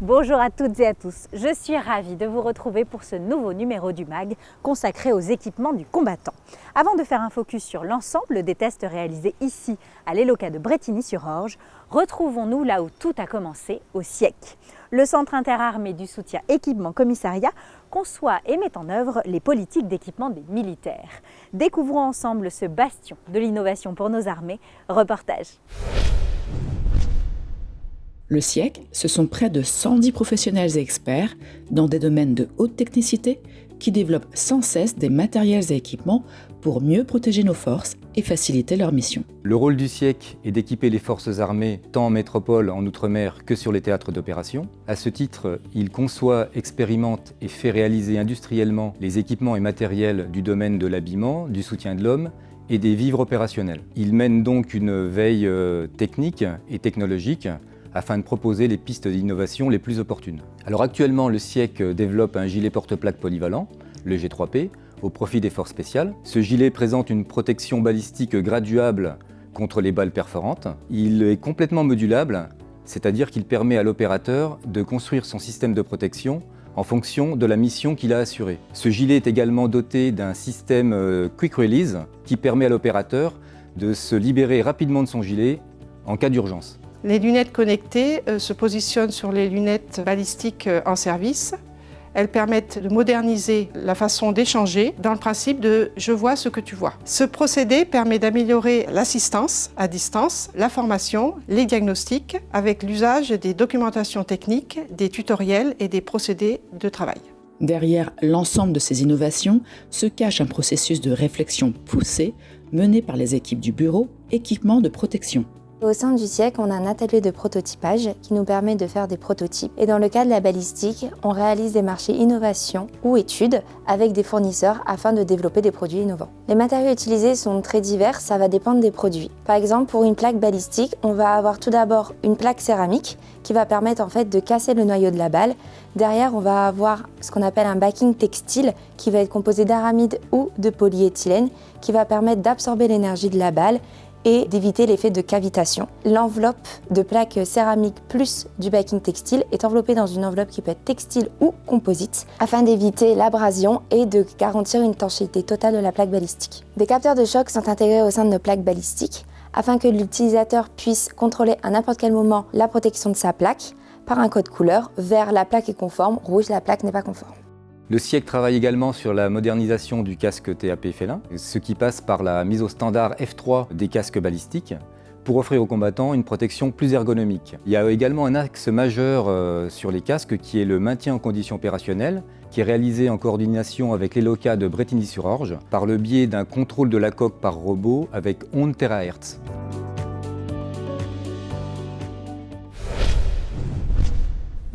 Bonjour à toutes et à tous, je suis ravie de vous retrouver pour ce nouveau numéro du MAG consacré aux équipements du combattant. Avant de faire un focus sur l'ensemble des tests réalisés ici à l'ELOCA de Brétigny-sur-Orge, retrouvons-nous là où tout a commencé, au SIEC. Le Centre interarmé du soutien équipement commissariat conçoit et met en œuvre les politiques d'équipement des militaires. Découvrons ensemble ce bastion de l'innovation pour nos armées. Reportage. Le SIEC, ce sont près de 110 professionnels et experts dans des domaines de haute technicité qui développent sans cesse des matériels et équipements pour mieux protéger nos forces et faciliter leur mission. Le rôle du SIEC est d'équiper les forces armées tant en métropole, en outre-mer que sur les théâtres d'opération. À ce titre, il conçoit, expérimente et fait réaliser industriellement les équipements et matériels du domaine de l'habillement, du soutien de l'homme et des vivres opérationnels. Il mène donc une veille technique et technologique afin de proposer les pistes d'innovation les plus opportunes. Alors actuellement, le SIEC développe un gilet porte-plaque polyvalent, le G3P, au profit des forces spéciales. Ce gilet présente une protection balistique graduable contre les balles perforantes. Il est complètement modulable, c'est-à-dire qu'il permet à l'opérateur de construire son système de protection en fonction de la mission qu'il a assurée. Ce gilet est également doté d'un système Quick Release qui permet à l'opérateur de se libérer rapidement de son gilet en cas d'urgence. Les lunettes connectées se positionnent sur les lunettes balistiques en service. Elles permettent de moderniser la façon d'échanger dans le principe de « je vois ce que tu vois ». Ce procédé permet d'améliorer l'assistance à distance, la formation, les diagnostics avec l'usage des documentations techniques, des tutoriels et des procédés de travail. Derrière l'ensemble de ces innovations se cache un processus de réflexion poussé mené par les équipes du bureau équipement de protection. Au sein du SIEC, on a un atelier de prototypage qui nous permet de faire des prototypes. Et dans le cas de la balistique, on réalise des marchés innovation ou études avec des fournisseurs afin de développer des produits innovants. Les matériaux utilisés sont très divers, ça va dépendre des produits. Par exemple, pour une plaque balistique, on va avoir tout d'abord une plaque céramique qui va permettre en fait de casser le noyau de la balle. Derrière, on va avoir ce qu'on appelle un backing textile qui va être composé d'aramide ou de polyéthylène qui va permettre d'absorber l'énergie de la balle et d'éviter l'effet de cavitation. L'enveloppe de plaque céramique plus du backing textile est enveloppée dans une enveloppe qui peut être textile ou composite afin d'éviter l'abrasion et de garantir une étanchéité totale de la plaque balistique. Des capteurs de choc sont intégrés au sein de nos plaques balistiques afin que l'utilisateur puisse contrôler à n'importe quel moment la protection de sa plaque par un code couleur. Vert, la plaque est conforme, rouge, la plaque n'est pas conforme. Le SIEC travaille également sur la modernisation du casque TAP Félin, ce qui passe par la mise au standard F3 des casques balistiques pour offrir aux combattants une protection plus ergonomique. Il y a également un axe majeur sur les casques qui est le maintien en condition opérationnelle, qui est réalisé en coordination avec l'ELOCA de Brétigny-sur-Orge par le biais d'un contrôle de la coque par robot avec 11 THz.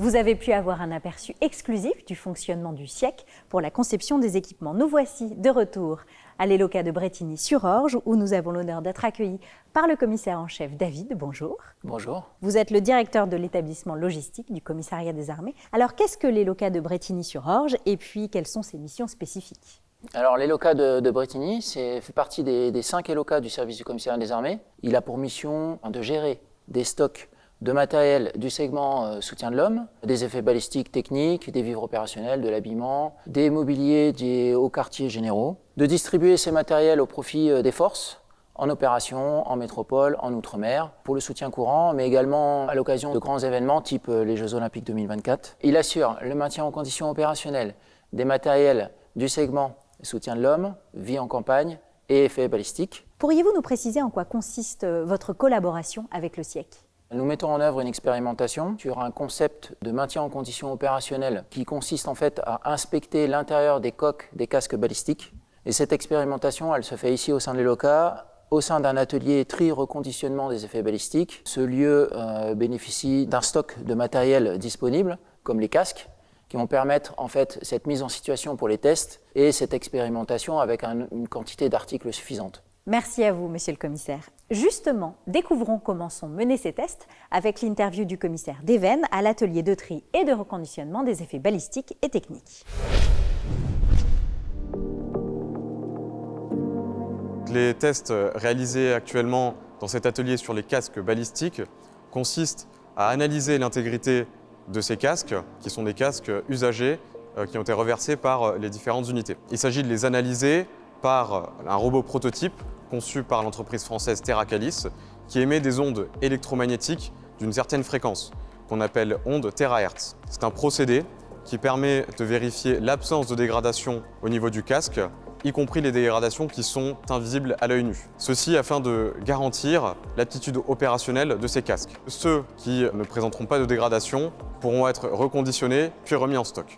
Vous avez pu avoir un aperçu exclusif du fonctionnement du SIEC pour la conception des équipements. Nous voici de retour à l'ELOCA de Brétigny-sur-Orge où nous avons l'honneur d'être accueillis par le commissaire en chef David. Bonjour. Bonjour. Vous êtes le directeur de l'établissement logistique du commissariat des armées. Alors qu'est-ce que l'ELOCA de Brétigny-sur-Orge et puis quelles sont ses missions spécifiques ? Alors l'ELOCA de Brétigny fait partie des 5 ELOCA du service du commissariat des armées. Il a pour mission de gérer des stocks de matériel du segment soutien de l'homme, des effets balistiques techniques, des vivres opérationnels, de l'habillement, des mobiliers des hauts quartiers généraux, de distribuer ces matériels au profit des forces, en opération, en métropole, en outre-mer, pour le soutien courant, mais également à l'occasion de grands événements type les Jeux Olympiques 2024. Il assure le maintien en condition opérationnelle des matériels du segment soutien de l'homme, vie en campagne et effets balistiques. Pourriez-vous nous préciser en quoi consiste votre collaboration avec le SIEC ? Nous mettons en œuvre une expérimentation sur un concept de maintien en condition opérationnelle qui consiste en fait à inspecter l'intérieur des coques des casques balistiques. Et cette expérimentation, elle se fait ici au sein de l'ELOCA, au sein d'un atelier tri-reconditionnement des effets balistiques. Ce lieu bénéficie d'un stock de matériel disponible, comme les casques, qui vont permettre en fait cette mise en situation pour les tests et cette expérimentation avec une quantité d'articles suffisante. Merci à vous, monsieur le commissaire. Justement, découvrons comment sont menés ces tests avec l'interview du commissaire Deven à l'atelier de tri et de reconditionnement des effets balistiques et techniques. Les tests réalisés actuellement dans cet atelier sur les casques balistiques consistent à analyser l'intégrité de ces casques, qui sont des casques usagés, qui ont été reversés par les différentes unités. Il s'agit de les analyser par un robot prototype conçu par l'entreprise française TerraCalis, qui émet des ondes électromagnétiques d'une certaine fréquence, qu'on appelle ondes terahertz. C'est un procédé qui permet de vérifier l'absence de dégradation au niveau du casque, y compris les dégradations qui sont invisibles à l'œil nu. Ceci afin de garantir l'aptitude opérationnelle de ces casques. Ceux qui ne présenteront pas de dégradation pourront être reconditionnés puis remis en stock.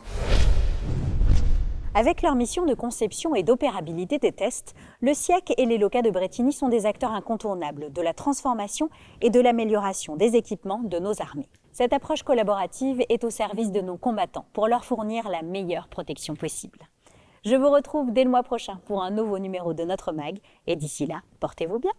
Avec leur mission de conception et d'opérabilité des tests, le SIEC et les LOCA de Brétigny sont des acteurs incontournables de la transformation et de l'amélioration des équipements de nos armées. Cette approche collaborative est au service de nos combattants pour leur fournir la meilleure protection possible. Je vous retrouve dès le mois prochain pour un nouveau numéro de notre MAG et d'ici là, portez-vous bien.